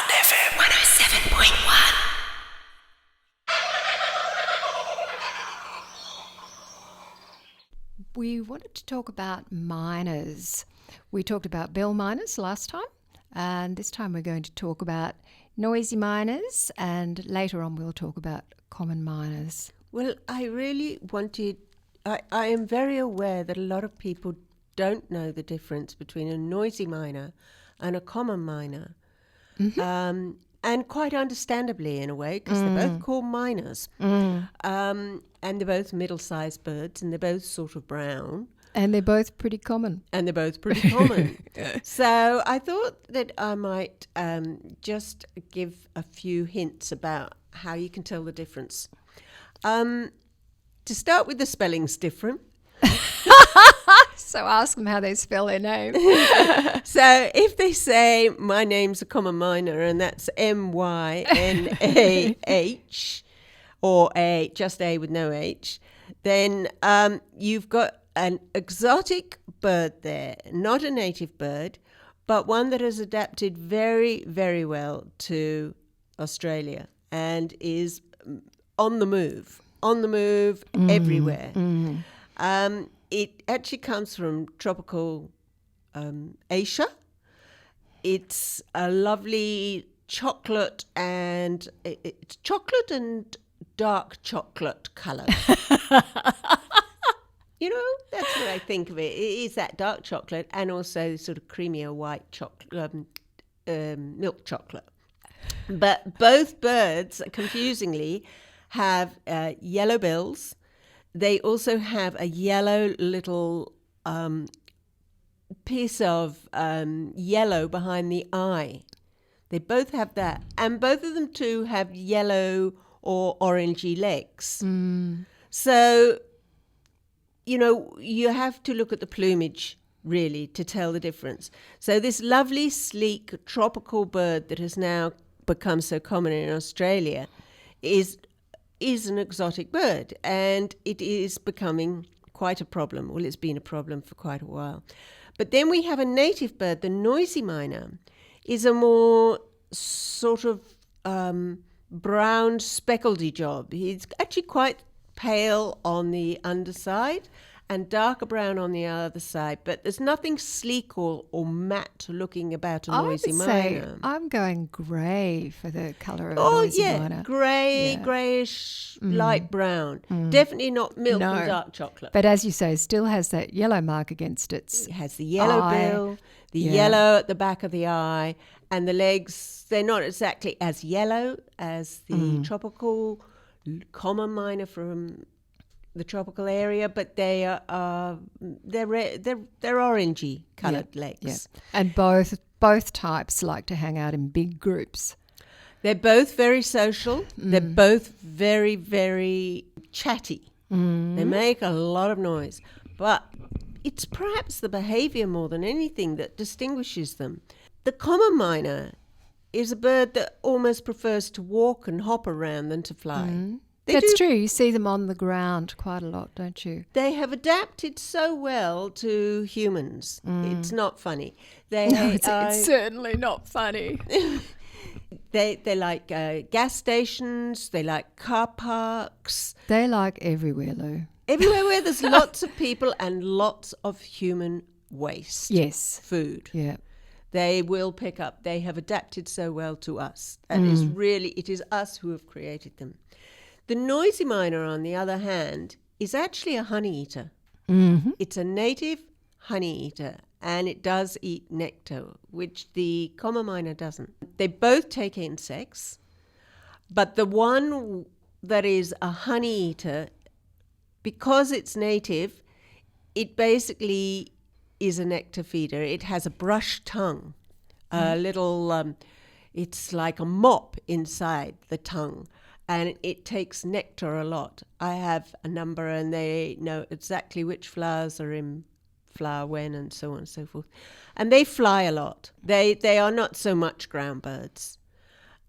FM 107.1. We wanted to talk about Mynahs. We talked about bell Mynahs last time, and this time we're going to talk about noisy Mynahs, and later on we'll talk about common Mynahs. Well, I am very aware that a lot of people don't know the difference between a noisy Mynah and a common Mynah. Mm-hmm. And quite understandably in a way, because they're both called Mynahs. And they're both middle-sized birds, and they're both sort of brown. And they're both pretty common. So I thought that I might just give a few hints about how you can tell the difference. To start with, the spelling's different. So ask them how they spell their name. So if they say, my name's a common Mynah, and that's M-Y-N-A-H, or just A with no H, then you've got an exotic bird there, not a native bird, but one that has adapted very, very well to Australia and is on the move everywhere. It actually comes from tropical Asia. It's a lovely chocolate and it's chocolate and dark chocolate colour. You know, that's what I think of it. It is that dark chocolate and also sort of creamier white chocolate, milk chocolate. But both birds, confusingly, have yellow bills. They also have a yellow little piece of yellow behind the eye. They both have that. And both of them too have yellow or orangey legs. So, you know, you have to look at the plumage really to tell the difference. So this lovely, sleek, tropical bird that has now become so common in Australia is an exotic bird, and it is becoming quite a problem. Well, it's been a problem for quite a while. But then we have a native bird, the noisy Mynah, is a more sort of brown speckledy job. He's actually quite pale on the underside and darker brown on the other side, but there's nothing sleek or matte looking about a noisy Mynah. I'm going grey for the colour of a noisy Mynah. Greyish, light brown. Definitely not milk and dark chocolate. But as you say, still has that yellow mark against its It has the yellow bill, the yellow at the back of the eye, and the legs, they're not exactly as yellow as the tropical common Mynah from the tropical area, but they are they're orangey coloured legs. Yeah. And both types like to hang out in big groups. They're both very social. They're both very, very chatty. They make a lot of noise, but it's perhaps the behaviour more than anything that distinguishes them. The common Mynah is a bird that almost prefers to walk and hop around than to fly. That's true. You see them on the ground quite a lot, don't you? They have adapted so well to humans. It's not funny. It's certainly not funny. They like gas stations. They like car parks. They like everywhere, Lou. Everywhere where there's lots of people and lots of human waste. Yes. Food. Yeah. They will pick up. They have adapted so well to us. And it is us who have created them. The noisy Mynah, on the other hand, is actually a honey eater. It's a native honey eater, and it does eat nectar, which the common Mynah doesn't. They both take insects, but the one that is a honey eater, because it's native, it basically is a nectar feeder. It has a brush tongue, a little, it's like a mop inside the tongue. And it takes nectar a lot. I have a number, and they know exactly which flowers are in flower when, and so on and so forth. And they fly a lot. They are not so much ground birds.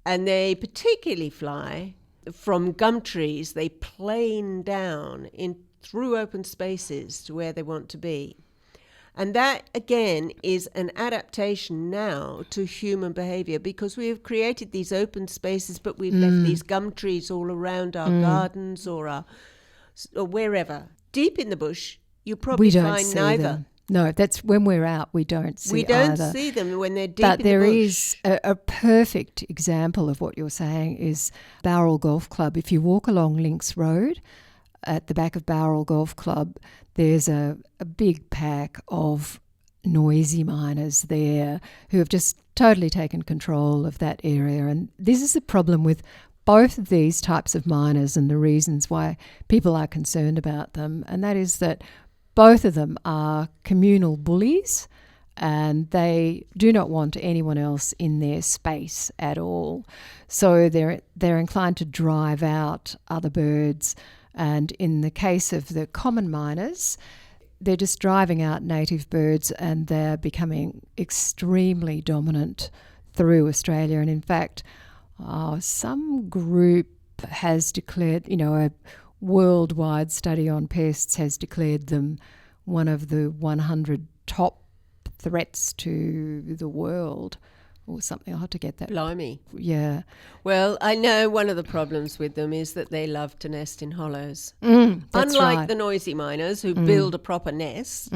And they particularly fly from gum trees. They plane down in through open spaces to where they want to be. And that, again, is an adaptation now to human behavior, because we have created these open spaces, but we've left these gum trees all around our gardens or wherever. Deep in the bush, you probably We don't find see neither. them. No, that's when we're out, we don't see We don't either. see them when they're deep But in the there bush. is a perfect example of what you're saying is Bowral Golf Club. If you walk along Links Road at the back of Bowral Golf Club, there's a big pack of noisy miners there who have just totally taken control of that area. And this is the problem with both of these types of miners and the reasons why people are concerned about them. And that is that both of them are communal bullies, and they do not want anyone else in their space at all. So they're inclined to drive out other birds. And in the case of the common miners, they're just driving out native birds, and they're becoming extremely dominant through Australia. And in fact, some group has declared, a worldwide study on pests has declared them one of the 100 top threats to the world or something. I'll have to get that. Blimey. Yeah. Well, I know one of the problems with them is that they love to nest in hollows. That's Unlike right. the noisy miners who build a proper nest,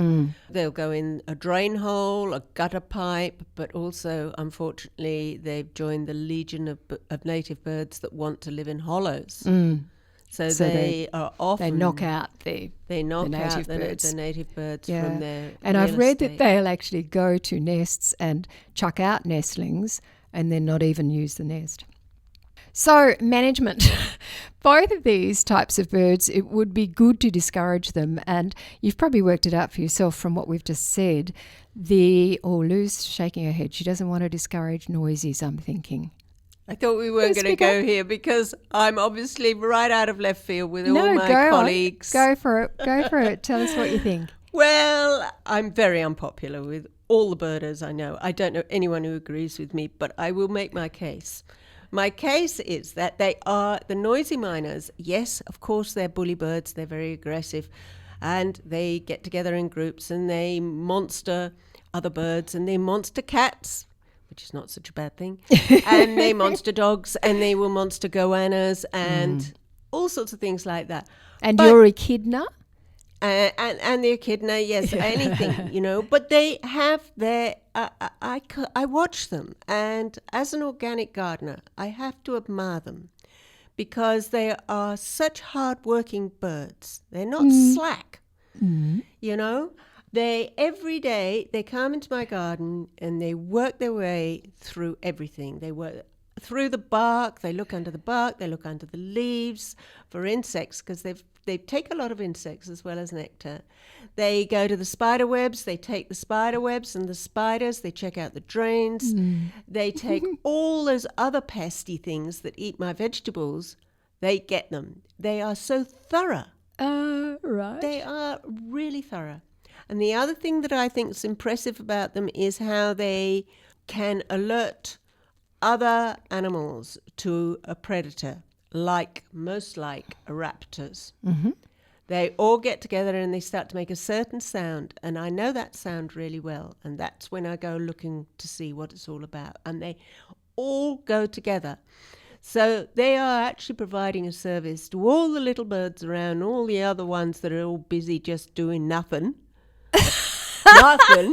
they'll go in a drain hole, a gutter pipe, but also, unfortunately, they've joined the legion of native birds that want to live in hollows. So they are often... They knock out the native birds. the native birds Yeah. from their And real I've read estate. that they'll actually go to nests and chuck out nestlings and then not even use the nest. So management. Both of these types of birds, it would be good to discourage them. And you've probably worked it out for yourself from what we've just said. Lou's shaking her head. She doesn't want to discourage noisies, I'm thinking. I thought we weren't Yes, going to we go go. here because I'm obviously right out of left field with all my go colleagues. on. Go for it. Go for it. Tell us what you think. Well, I'm very unpopular with all the birders I know. I don't know anyone who agrees with me, but I will make my case. My case is that they are the noisy miners. Yes, of course, they're bully birds. They're very aggressive. And they get together in groups and they monster other birds and they monster cats, which is not such a bad thing. And they monster dogs and they will monster goannas and all sorts of things like that. And But- your echidna? and the echidna, yes, anything, But they have their. I watch them, and as an organic gardener, I have to admire them because they are such hard-working birds. They're not slack, They every day they come into my garden and they work their way through everything. They work through the bark. They look under the bark. They look under the leaves for insects because they take a lot of insects as well as nectar. They go to the spider webs. They take the spider webs and the spiders. They check out the drains. They take all those other pesty things that eat my vegetables. They get them. They are so thorough. Right. They are really thorough. And the other thing that I think is impressive about them is how they can alert other animals to a predator, most like raptors. They all get together and they start to make a certain sound, and I know that sound really well, and that's when I go looking to see what it's all about, and they all go together. So they are actually providing a service to all the little birds around, all the other ones that are all busy just doing nothing. Nothing.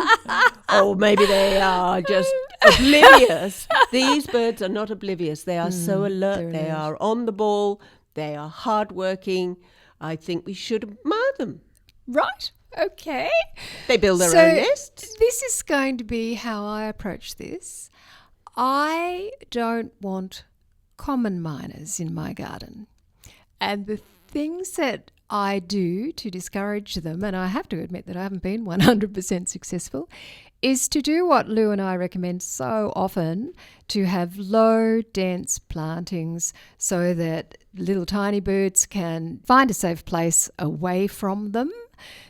Or maybe they are just oblivious. These birds are not oblivious. They are so alert. They are on the ball. They are hardworking. I think we should admire them. Right. Okay. They build their own nests. This is going to be how I approach this. I don't want common miners in my garden. And the things that I do to discourage them, and I have to admit that I haven't been 100% successful, is to do what Lou and I recommend so often, to have low, dense plantings so that little tiny birds can find a safe place away from them.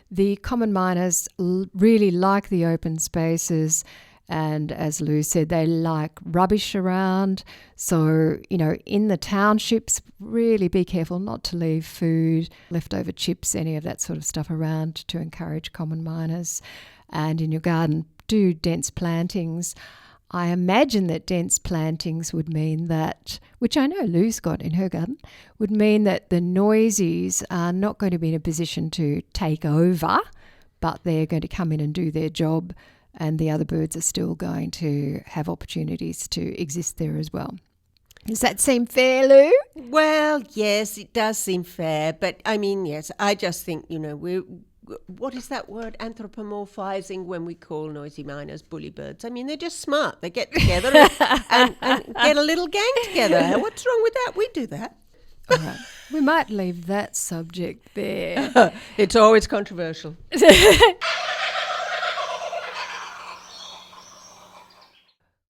The common miners really like the open spaces, and as Lou said, they like rubbish around. So, in the townships, really be careful not to leave food, leftover chips, any of that sort of stuff around to encourage common miners. and in your garden do dense plantings, I imagine that dense plantings would mean that, which I know Lou's got in her garden, would mean that the noisies are not going to be in a position to take over, but they're going to come in and do their job, and the other birds are still going to have opportunities to exist there as well. Does that seem fair, Lou? Well, yes, it does seem fair. But I mean, yes, I just think, what is that word? Anthropomorphizing when we call noisy miners bully birds. I mean, they're just smart. They get together and get a little gang together. What's wrong with that? We do that. All right. We might leave that subject there. It's always controversial.